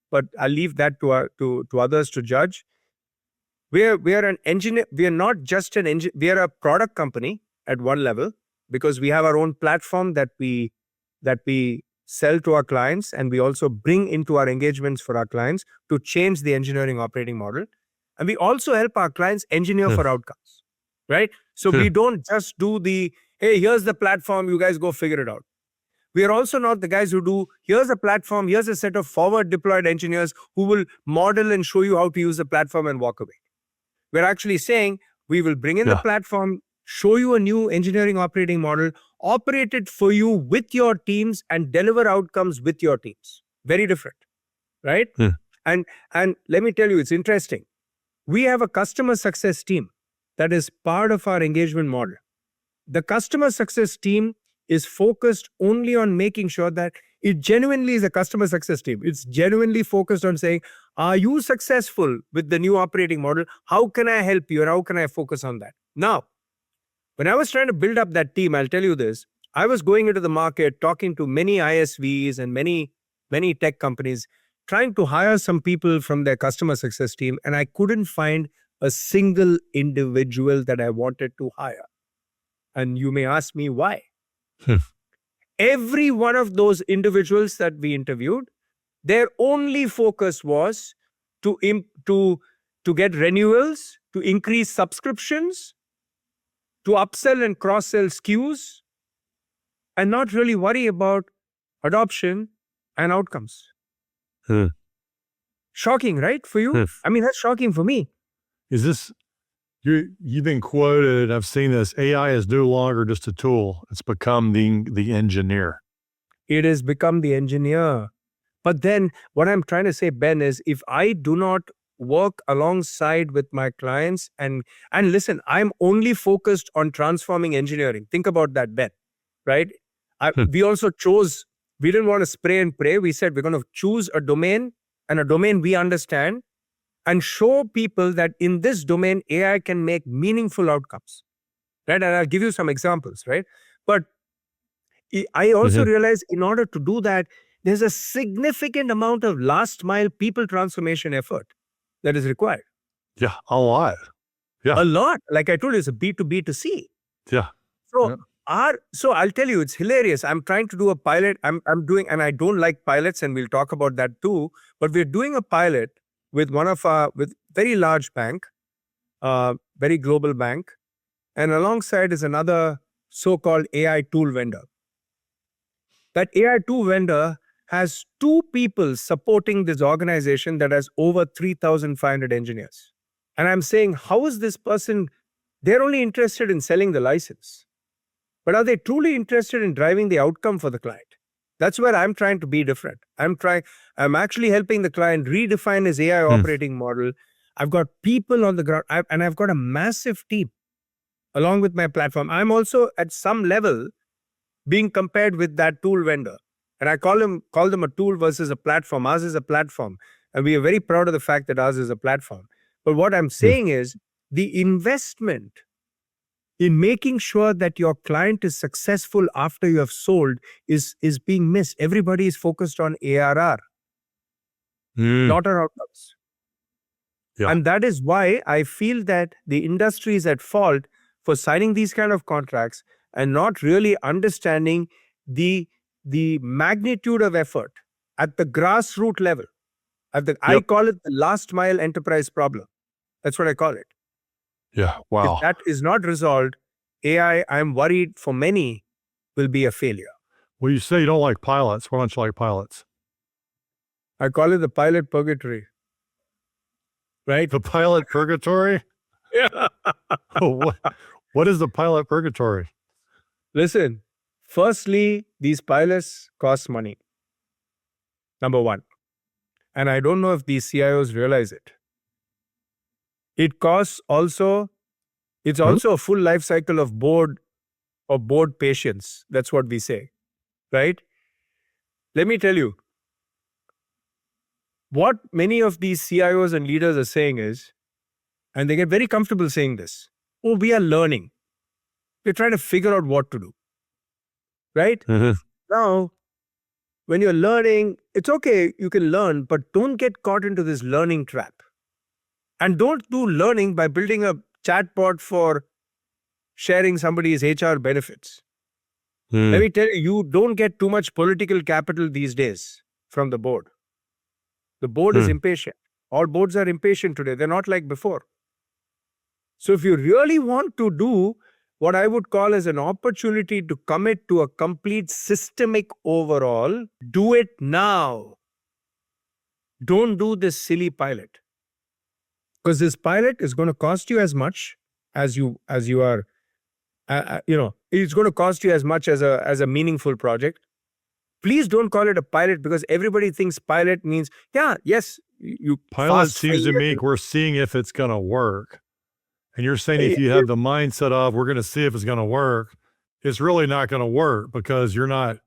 but I'll leave that to others to judge. We are an engineer. We are not just an engine. We are a product company at one level, because we have our own platform that we sell to our clients, and we also bring into our engagements for our clients to change the engineering operating model. And we also help our clients engineer for outcomes, right? So we don't just do hey, here's the platform, you guys go figure it out. We are also not the guys who do, here's a platform, here's a set of forward deployed engineers who will model and show you how to use the platform and walk away. We're actually saying, we will bring in the platform, show you a new engineering operating model, operate it for you with your teams, and deliver outcomes with your teams. Very different, right? And let me tell you, it's interesting. We have a customer success team that is part of our engagement model. The customer success team is focused only on making sure that it genuinely is a customer success team. It's genuinely focused on saying, are you successful with the new operating model? How can I help you? And how can I focus on that? Now, when I was trying to build up that team, I'll tell you this, I was going into the market, talking to many ISVs and many tech companies, trying to hire some people from their customer success team, and I couldn't find a single individual that I wanted to hire. And you may ask me why. Every one of those individuals that we interviewed, their only focus was to get renewals, to increase subscriptions, to upsell and cross-sell SKUs, and not really worry about adoption and outcomes. Shocking, right? For you? I mean, that's shocking for me. Is this, you've been quoted, I've seen this, AI is no longer just a tool. It's become the engineer. It has become the engineer. But then what I'm trying to say, Ben, is if I do not work alongside with my clients and listen, I'm only focused on transforming engineering. Think about that, Ben, right? We also chose, we didn't want to spray and pray. We said we're going to choose a domain, and a domain we understand, and show people that in this domain, AI can make meaningful outcomes, right? And I'll give you some examples, right? But I also realized in order to do that, there's a significant amount of last mile people transformation effort that is required. Yeah, a lot. Yeah. A lot. Like I told you, it's a B2B to C. Yeah. So I'll tell you, it's hilarious. I'm trying to do a pilot. I'm doing, and I don't like pilots, and we'll talk about that too. But we're doing a pilot with with very large bank, very global bank, and alongside is another so-called AI tool vendor. That AI tool vendor has 2 people supporting this organization that has over 3,500 engineers. And I'm saying, how is this person, they're only interested in selling the license, but are they truly interested in driving the outcome for the client? That's where I'm trying to be different. I'm actually helping the client redefine his AI operating model. I've got people on the ground, and I've got a massive team along with my platform. I'm also at some level being compared with that tool vendor. And I call them a tool versus a platform. Ours is a platform. And we are very proud of the fact that ours is a platform. But what I'm saying is the investment in making sure that your client is successful after you have sold is being missed. Everybody is focused on ARR, not on outcomes. Yeah. And that is why I feel that the industry is at fault for signing these kind of contracts and not really understanding the magnitude of effort at the grassroots level. I call it the last mile enterprise problem. That's what I call it. Yeah. If Wow. that is not resolved, AI, I'm worried for many, will be a failure. Well, you say you don't like pilots. Why don't you like pilots? I call it the pilot purgatory, right? The pilot purgatory? Yeah. What is the pilot purgatory? Listen, firstly, these pilots cost money. Number one. And I don't know if these CIOs realize it. It costs also, it's also a full life cycle of board patience. That's what we say, right? Let me tell you, what many of these CIOs and leaders are saying is, and they get very comfortable saying this, oh, we are learning. We're trying to figure out what to do, right? Mhm. Now, when you're learning, it's okay, you can learn, but don't get caught into this learning trap. And don't do learning by building a chatbot for sharing somebody's HR benefits. Let me tell you, you don't get too much political capital these days from the board. The board is impatient. All boards are impatient today. They're not like before. So if you really want to do what I would call as an opportunity to commit to a complete systemic overhaul, do it now. Don't do this silly pilot. Because this pilot is going to cost you as much as you are, it's going to cost you as much as a meaningful project. Please don't call it a pilot, because everybody thinks pilot means, you Pilot fast seems to forward me and- we're seeing if it's going to work. And you're saying if Yeah, you have the mindset of we're going to see if it's going to work, it's really not going to work because you're not.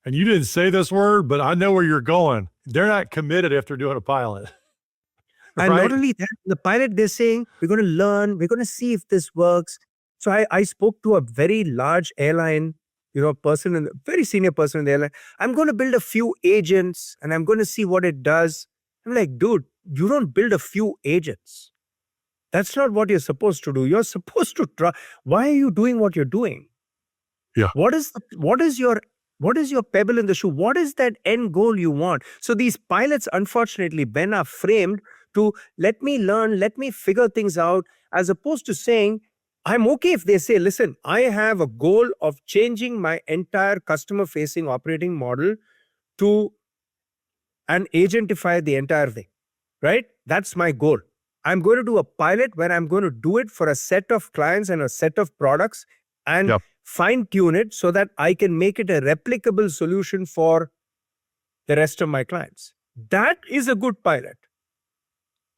And you didn't say this word, but I know where you're going. They're not committed after doing a pilot. And Right? not only that, the pilot, they're saying, we're going to learn, we're going to see if this works. So I spoke to a very large airline, very senior person in the airline. I'm going to build a few agents and I'm going to see what it does. I'm like, dude, you don't build a few agents. That's not what you're supposed to do. You're supposed to try. Why are you doing what you're doing? Yeah. What is your pebble in the shoe? What is that end goal you want? So these pilots, unfortunately, Ben, are framed to let me learn, let me figure things out, as opposed to saying, I'm okay if they say, listen, I have a goal of changing my entire customer-facing operating model to and agentify the entire thing, right? That's my goal. I'm going to do a pilot where I'm going to do it for a set of clients and a set of products and Yep. fine tune it so that I can make it a replicable solution for the rest of my clients. That is a good pilot.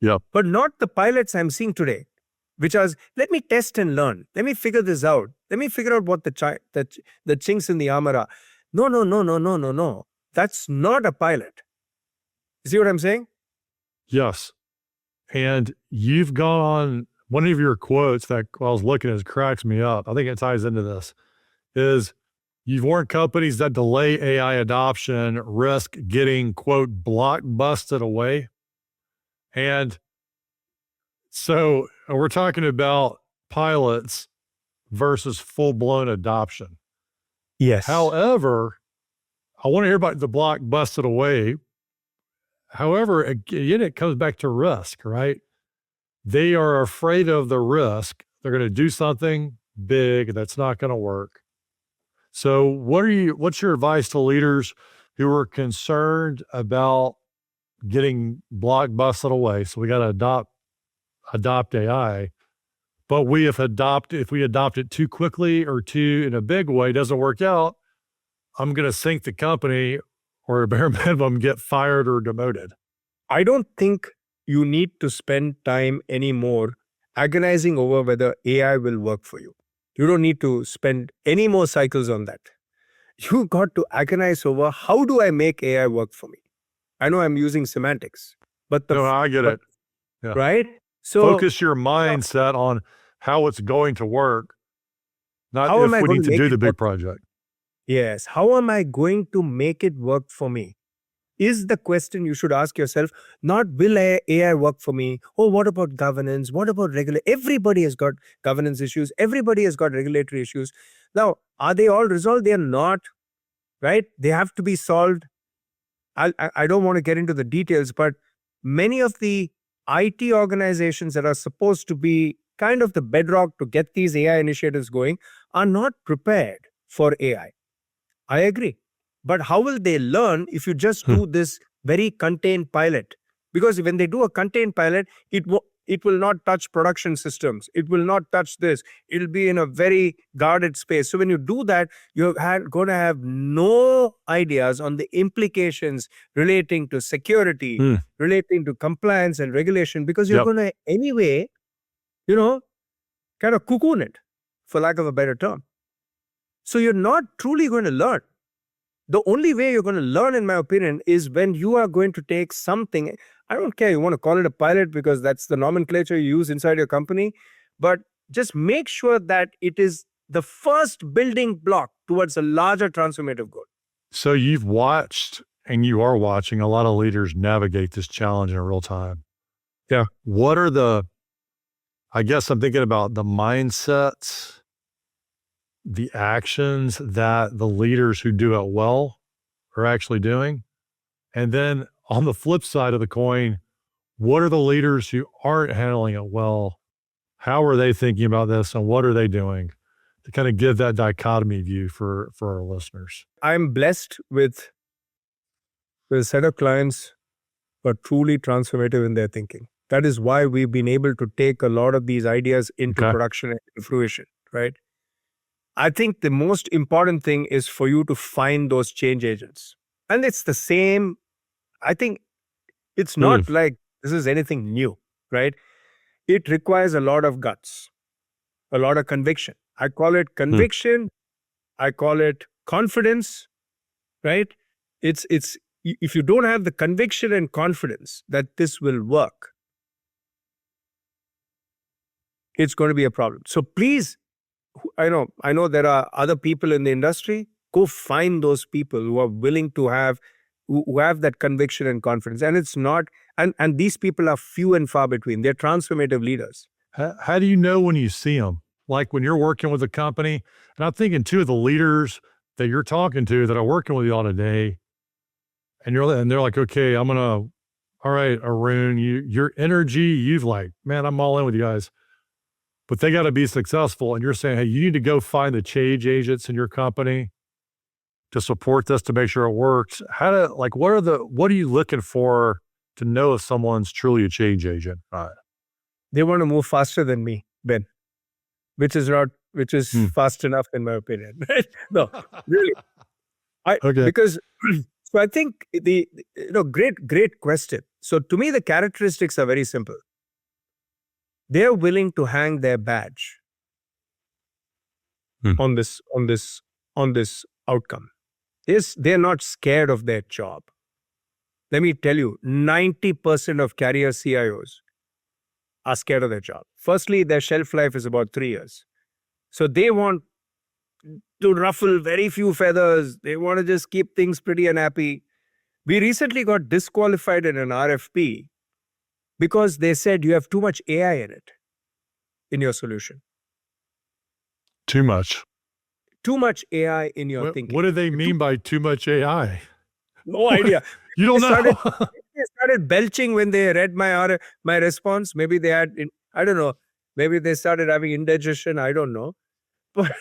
Yep. But not the pilots I'm seeing today, which is, let me test and learn. Let me figure this out. Let me figure out what the chinks in the armor are. No. That's not a pilot. You see what I'm saying? Yes. And you've gone on one of your quotes that I was looking at cracks me up. I think it ties into this is you've warned companies that delay AI adoption risk getting, quote, blockbusted away. And so we're talking about pilots versus full-blown adoption. Yes. However, I want to hear about the block busted away. However, again, it comes back to risk, right? They are afraid of the risk. They're going to do something big that's not going to work. So what's your advice to leaders who are concerned about getting block busted away? So we got to adopt AI, but if we adopt it too quickly or too in a big way, doesn't work out, I'm going to sink the company or at bare minimum get fired or demoted. I don't think you need to spend time anymore agonizing over whether AI will work for you. You don't need to spend any more cycles on that. You got to agonize over, how do I make AI work for me? I know I'm using semantics, but No, I get it. Yeah. Right? So Focus your mindset on how it's going to work, not how am I if we going need to to make do it the big work? project. Yes. How am I going to make it work for me? Is the question you should ask yourself, not will AI work for me? Oh, what about governance? What about everybody has got governance issues. Everybody has got regulatory issues. Now, are they all resolved? They are not, right? They have to be solved. I don't want to get into the details, but many of the IT organizations that are supposed to be kind of the bedrock to get these AI initiatives going, are not prepared for AI. I agree. But how will they learn if you just do this very contained pilot? Because when they do a contained pilot, it will not touch production systems. It will not touch this. It'll be in a very guarded space. So when you do that, you're going to have no ideas on the implications relating to security, relating to compliance and regulation, because you're going to anyway, kind of cocoon it, for lack of a better term. So you're not truly going to learn. The only way you're going to learn, in my opinion, is when you are going to take something. I don't care, you want to call it a pilot because that's the nomenclature you use inside your company, but just make sure that it is the first building block towards a larger transformative goal. So you've watched, and you are watching, a lot of leaders navigate this challenge in real time. Yeah. What are I guess I'm thinking about the mindsets, the actions that the leaders who do it well are actually doing. And then on the flip side of the coin, what are the leaders who aren't handling it well? How are they thinking about this, and what are they doing to kind of give that dichotomy view for our listeners? I'm blessed with a set of clients who are truly transformative in their thinking. That is why we've been able to take a lot of these ideas into production and fruition, right? I think the most important thing is for you to find those change agents. And it's the same. I think it's not like this is anything new, right? It requires a lot of guts, a lot of conviction. I call it conviction. I call it confidence, right? It's if you don't have the conviction and confidence that this will work, it's going to be a problem. So please, I know there are other people in the industry. Go find those people who are willing to who have that conviction and confidence. And it's not, and these people are few and far between. They're transformative leaders. How do you know when you see them? Like when you're working with a company, and I'm thinking too of the leaders that you're talking to that are working with you all today, and they're like, okay, all right, Arun, your energy, you've like, man, I'm all in with you guys. But they got to be successful. And you're saying, hey, you need to go find the change agents in your company to support this, to make sure it works. What are you looking for to know if someone's truly a change agent? They want to move faster than me, Ben, which is fast enough in my opinion. Right? No, really. Because so I think great question. So to me, the characteristics are very simple. They're willing to hang their badge on this outcome. They're not scared of their job. Let me tell you, 90% of career CIOs are scared of their job. Firstly, their shelf life is about 3 years. So they want to ruffle very few feathers. They want to just keep things pretty and happy. We recently got disqualified in an RFP because they said you have too much AI in your solution. Too much AI in your thinking. What do they mean by too much AI? No idea. You don't know. They started belching when they read my response. Maybe they had, I don't know. Maybe they started having indigestion. I don't know. But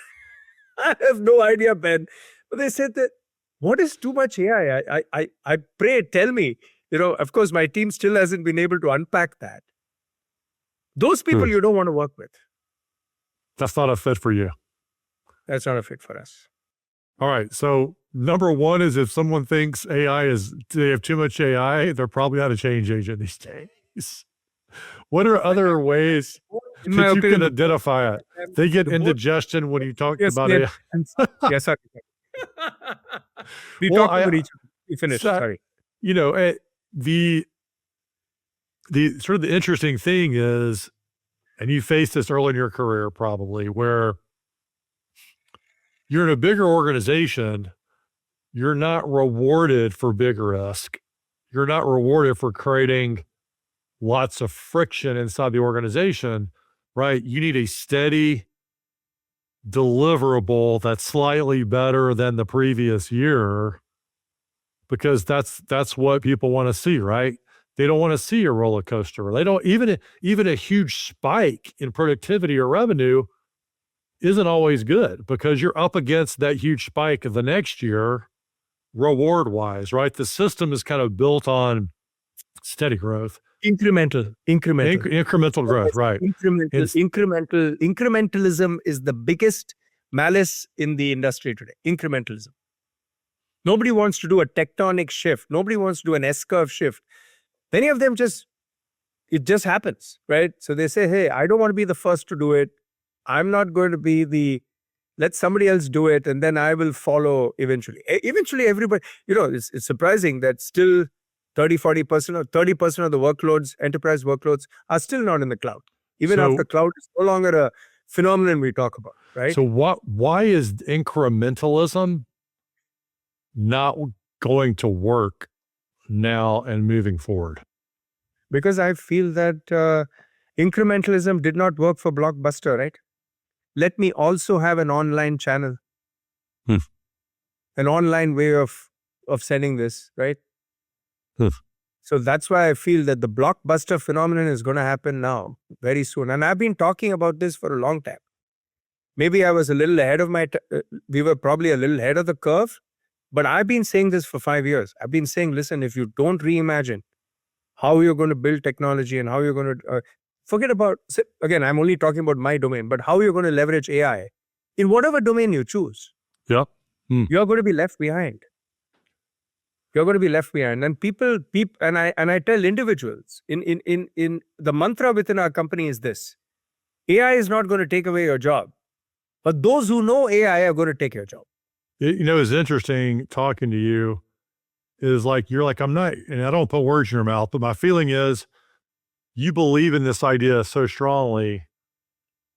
I have no idea, Ben. But they said that, what is too much AI? I pray, tell me. Of course, my team still hasn't been able to unpack that. Those people you don't want to work with. That's not a fit for you. That's not a fit for us. All right. So number one is if someone thinks they have too much AI, they're probably not a change agent these days. What are other ways that you can identify it? They get indigestion when you talk about AI. Yes, sorry. We talked about each other. We finished. Sorry. The sort of the interesting thing is, and you faced this early in your career probably, where you're in a bigger organization, you're not rewarded for big risk. You're not rewarded for creating lots of friction inside the organization, right? You need a steady deliverable that's slightly better than the previous year, because that's what people want to see, right? They don't want to see a roller coaster. They don't even a huge spike in productivity or revenue isn't always good because you're up against that huge spike of the next year reward wise, right? The system is kind of built on steady growth. Incremental Incremental growth, right. Incrementalism is the biggest malice in the industry today. Incrementalism. Nobody wants to do a tectonic shift. Nobody wants to do an S-curve shift. Many of them it just happens, right? So they say, hey, I don't want to be the first to do it. I'm not going to be let somebody else do it, and then I will follow eventually. Eventually, everybody, it's surprising that still 30-40% or 30% of the workloads, enterprise workloads, are still not in the cloud. Even after cloud is no longer a phenomenon we talk about, right? So why is incrementalism not going to work now and moving forward? Because I feel that incrementalism did not work for Blockbuster, right? Let me also have an online channel, an online way of sending this, right? So that's why I feel that the Blockbuster phenomenon is going to happen now, very soon. And I've been talking about this for a long time. Maybe I was a little ahead of we were probably a little ahead of the curve, but I've been saying this for 5 years. I've been saying, listen, if you don't reimagine how you're going to build technology and how you're going to, forget about, again, I'm only talking about my domain, but how you're going to leverage AI in whatever domain you choose. Yeah. You're going to be left behind. You're going to be left behind. And people, and I tell individuals, in the mantra within our company is this: AI is not going to take away your job, but those who know AI are going to take your job. It's interesting talking to you is you're like, I'm not, and I don't put words in your mouth, but my feeling is you believe in this idea so strongly.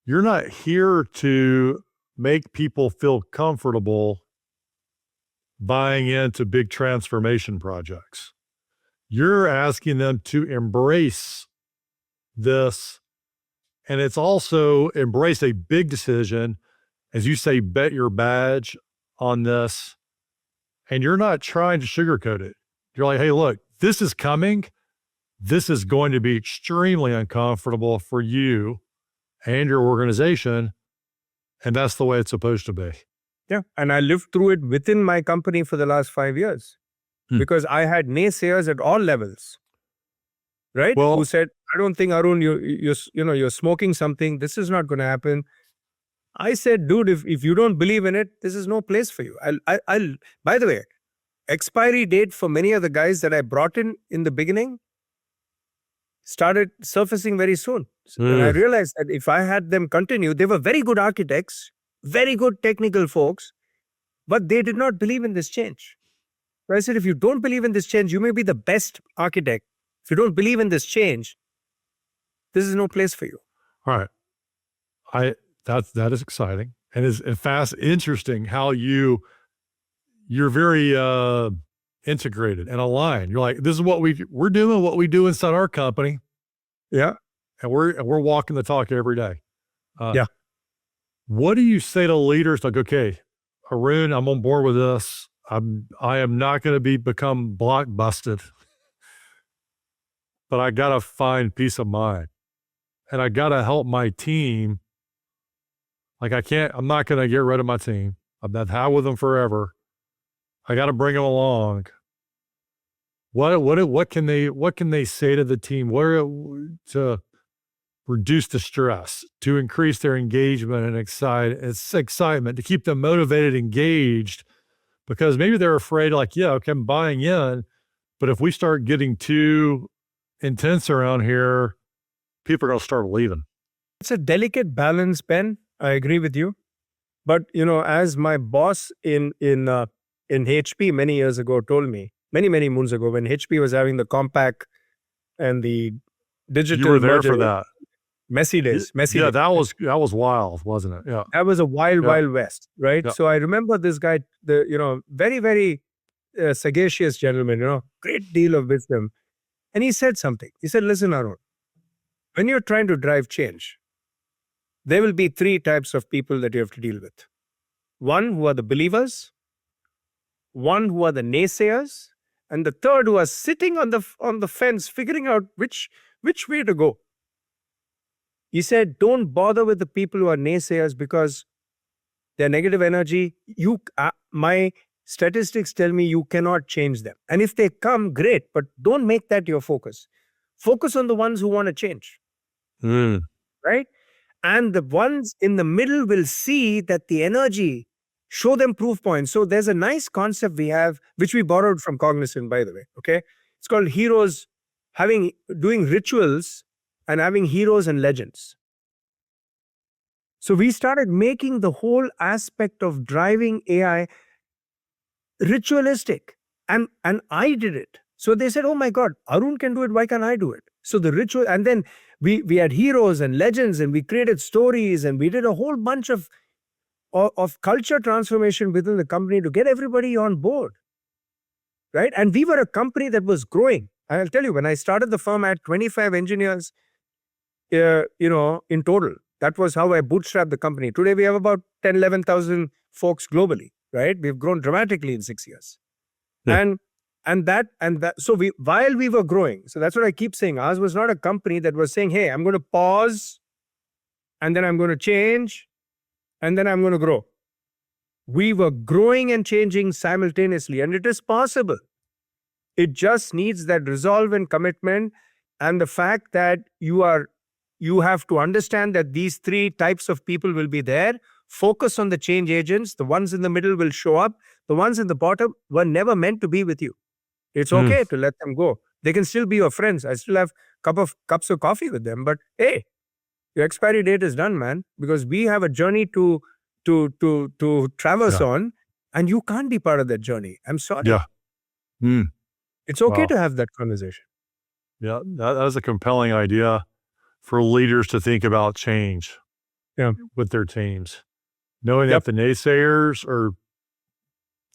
You're not here to make people feel comfortable buying into big transformation projects. You're asking them to embrace this. And it's also embrace a big decision, as you say, bet your badge on this. And you're not trying to sugarcoat it. You're like, hey, look, this is coming. This is going to be extremely uncomfortable for you and your organization. And that's the way it's supposed to be. Yeah. And I lived through it within my company for the last 5 years because I had naysayers at all levels, right? Well, who said, I don't think, Arun, you're smoking something. This is not going to happen. I said, dude, if you don't believe in it, this is no place for you. I'll by the way, expiry date for many of the guys that I brought in the beginning started surfacing very soon. And I realized that if I had them continue, they were very good architects, very good technical folks, but they did not believe in this change. So I said, if you don't believe in this change, you may be the best architect. If you don't believe in this change, this is no place for you. All right. That is exciting and is fast, interesting how you're very integrated and aligned. You're like, this is what we're doing, what we do inside our company. Yeah. And we're walking the talk every day. Yeah. What do you say to leaders like, okay, Arun, I'm on board with this. I am not going to become blockbusted, but I got to find peace of mind and I got to help my team. Like I'm not going to get rid of my team. I've been high with them forever. I got to bring them along. What can they say to the team? To reduce the stress, to increase their engagement and excitement, to keep them motivated, engaged, because maybe they're afraid like, yeah, okay, I'm buying in, but if we start getting too intense around here, people are going to start leaving. It's a delicate balance, Ben. I agree with you. But, as my boss in HP many years ago told me, many moons ago, when HP was having the Compaq and the digital You were there merger, for that. Messy days. Yeah, that was wild, wasn't it? Yeah. That was a wild west, right? Yeah. So I remember this guy, very, very sagacious gentleman, great deal of wisdom. And he said something. He said, listen, Arun, when you're trying to drive change, there will be 3 types of people that you have to deal with. One who are the believers, one who are the naysayers, and the third was sitting on the fence, figuring out which way to go. He said, don't bother with the people who are naysayers because their negative energy, my statistics tell me you cannot change them. And if they come, great, but don't make that your focus. Focus on the ones who want to change. Right? And the ones in the middle will see that the energy, show them proof points. So there's a nice concept we have, which we borrowed from Cognizant, by the way. Okay. It's called heroes, doing rituals and having heroes and legends. So we started making the whole aspect of driving AI ritualistic. And I did it. So they said, oh my God, Arun can do it. Why can't I do it? So the ritual, and then we had heroes and legends, and we created stories, and we did a whole bunch of culture transformation within the company to get everybody on board. Right? And we were a company that was growing. I'll tell you, when I started the firm, I had 25 engineers, in total. That was how I bootstrapped the company. Today, we have about 10, 11,000 folks globally, right? We've grown dramatically in 6 years. Yeah. So while we were growing, so that's what I keep saying, ours was not a company that was saying, hey, I'm going to pause, and then I'm going to change, and then I'm going to grow. We were growing and changing simultaneously, and it is possible. It just needs that resolve and commitment, and the fact that you have to understand that these three types of people will be there. Focus on the change agents. The ones in the middle will show up. The ones in the bottom were never meant to be with you. It's okay to let them go. They can still be your friends. I still have cups of coffee with them. But hey, your expiry date is done, man. Because we have a journey to traverse on, and you can't be part of that journey. I'm sorry. Yeah. It's okay to have that conversation. Yeah, that is a compelling idea for leaders to think about change with their teams. Knowing that the naysayers are,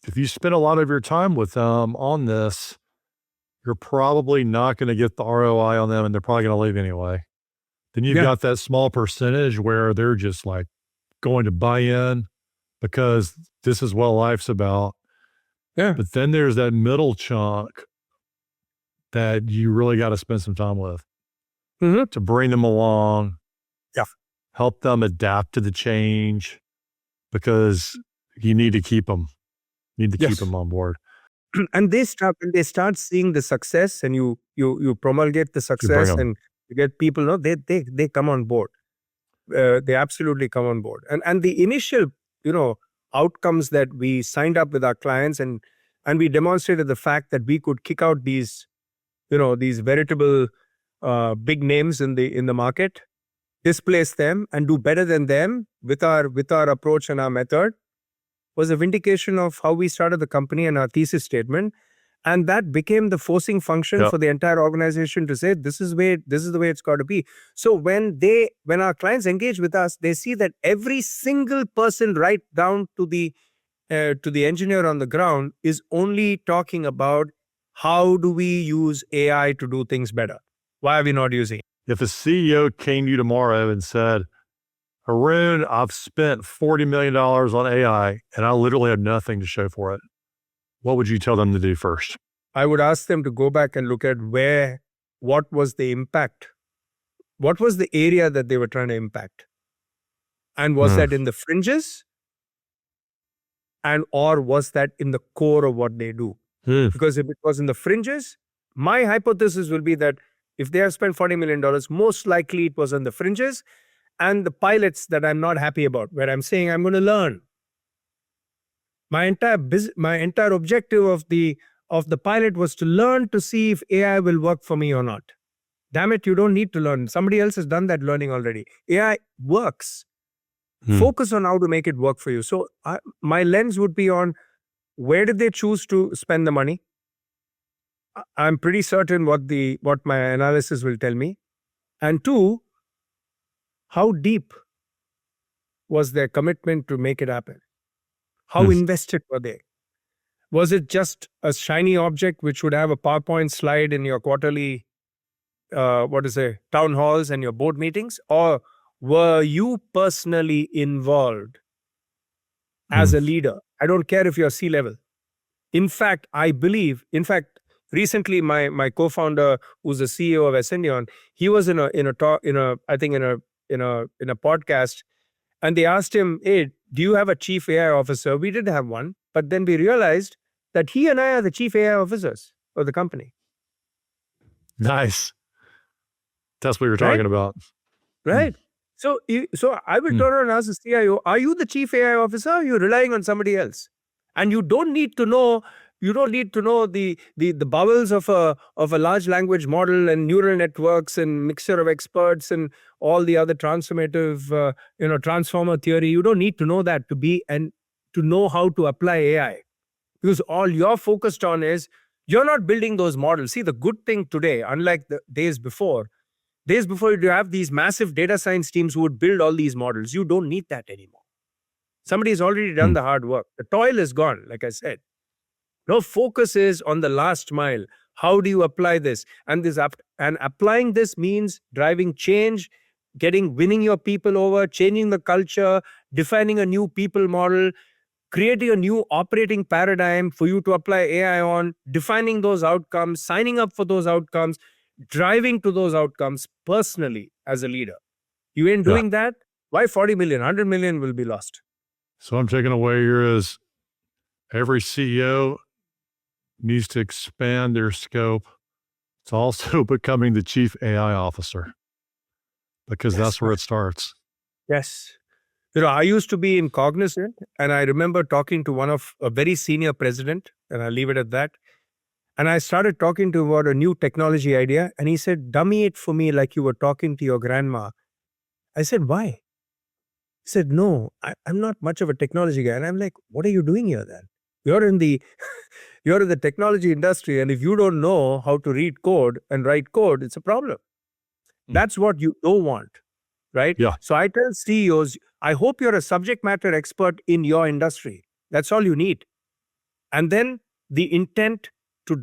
if you spend a lot of your time with them on this, you're probably not going to get the ROI on them, and they're probably going to leave anyway. Then you've got that small percentage where they're just like going to buy in because this is what life's about. Yeah. But then there's that middle chunk that you really got to spend some time with to bring them along, help them adapt to the change, because you need to keep them. Keep them on board. And they start seeing the success, and you promulgate the success, and you get people, they come on board. They absolutely come on board. And the initial, outcomes that we signed up with our clients, and we demonstrated the fact that we could kick out these veritable big names in the market, displace them, and do better than them with our approach and our method, was a vindication of how we started the company and our thesis statement. And that became the forcing function for the entire organization to say, this is the way it's got to be. So when our clients engage with us, they see that every single person, right down to the engineer on the ground, is only talking about how do we use AI to do things better? Why are we not using it? If a CEO came to you tomorrow and said, Arun, I've spent $40 million on AI and I literally have nothing to show for it, what would you tell them to do first? I would ask them to go back and look at what was the impact? What was the area that they were trying to impact? And was that in the fringes? Or was that in the core of what they do? Because if it was in the fringes, my hypothesis will be that if they have spent $40 million, most likely it was on the fringes and the pilots that I'm not happy about, where I'm saying I'm going to learn. My entire objective of the pilot was to learn to see if AI will work for me or not. Damn it, you don't need to learn. Somebody else has done that learning already. AI works. Focus on how to make it work for you. So my lens would be on, where did they choose to spend the money? I'm pretty certain what my analysis will tell me. And two, how deep was their commitment to make it happen? How invested were they? Was it just a shiny object which would have a PowerPoint slide in your quarterly, town halls and your board meetings? Or were you personally involved as a leader? I don't care if you're C-level. In fact, Recently, my co-founder, who's the CEO of Ascendion, he was in a podcast, and they asked him, "Hey, do you have a chief AI officer?" We did have one, but then we realized that he and I are the chief AI officers of the company. Nice. That's what you're Right? talking about. Right. So I will turn around and ask the CIO, are you the chief AI officer? Or are you relying on somebody else? And you don't need to know the bowels of a large language model and neural networks and mixture of experts and all the other transformative transformer theory. You don't need to know that to know how to apply AI, because all you're focused on is you're not building those models. See, the good thing today, unlike the days before, you have these massive data science teams who would build all these models. You don't need that anymore. Somebody has already done the hard work. The toil is gone, like I said. No, focus is on the last mile. How do you apply this? And applying this means driving change, winning your people over, changing the culture, defining a new people model, creating a new operating paradigm for you to apply AI on, defining those outcomes, signing up for those outcomes, driving to those outcomes personally as a leader. You ain't doing that, why 40 million, 100 million will be lost. So I'm taking away here is every CEO needs to expand their scope. It's also becoming the chief AI officer, because that's where it starts. Yes. I used to be in Cognizant, and I remember talking to a very senior president, and I'll leave it at that. And I started talking to him about a new technology idea, and he said, dummy it for me like you were talking to your grandma. I said, why? He said, no, I'm not much of a technology guy. And I'm like, what are you doing here then? You're in the technology industry, and if you don't know how to read code and write code, it's a problem. That's what you don't want, right? Yeah. So I tell CEOs, I hope you're a subject matter expert in your industry. That's all you need. And then the intent to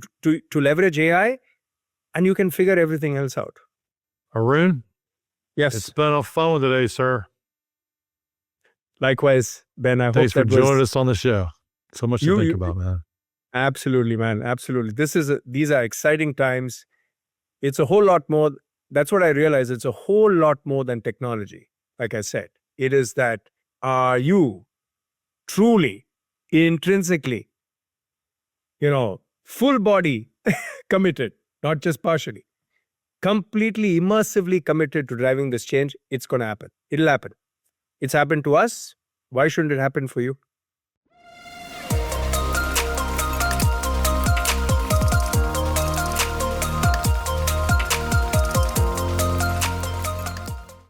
leverage AI, and you can figure everything else out. Arun? Yes. It's been a fun one today, sir. Likewise, Ben. Thanks for joining us on the show. So much to think about, man. Absolutely, man. Absolutely. These are exciting times. It's a whole lot more. That's what I realized. It's a whole lot more than technology. Like I said, it is that, are you truly, intrinsically, full body committed, not just partially, completely immersively committed to driving this change? It's going to happen. It'll happen. It's happened to us. Why shouldn't it happen for you?